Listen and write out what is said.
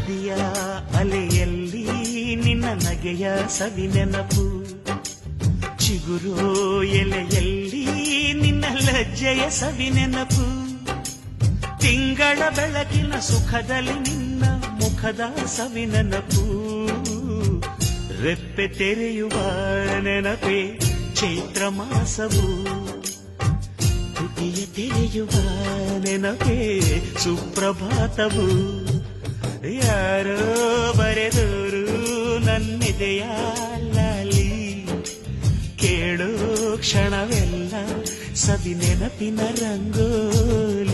ನದಿಯ ಅಲೆಯಲ್ಲಿ ನಿನ್ನ ನಗೆಯ ಸವಿ ನೆನಪು, ಚಿಗುರು ಎಲೆಯಲ್ಲಿ ನಿನ್ನ ಲಜ್ಜೆಯ ಸವಿ ನೆನಪು, ತಿಂಗಳ ಬೆಳಕಿನ ಸುಖದಲ್ಲಿ ನಿನ್ನ ಮುಖದ ಸವಿ ನೆನಪು, ರೆಪ್ಪೆ ತೆರೆಯುವ ನೆನಪೇ ಚೈತ್ರ ಮಾಸವು, ತುಟಿಯ ತೆರೆಯುವ ನೆನಪೇ ಸುಪ್ರಭಾತವು, ಯಾರೋ ಬರೆದೋರು ನನ್ನಿದೆಯ ಲಾಲಿ, ಕೇಳೋ ಕ್ಷಣವೆಲ್ಲ ಸವಿ ನೆನಪಿನ ರಂಗೋಲಿ.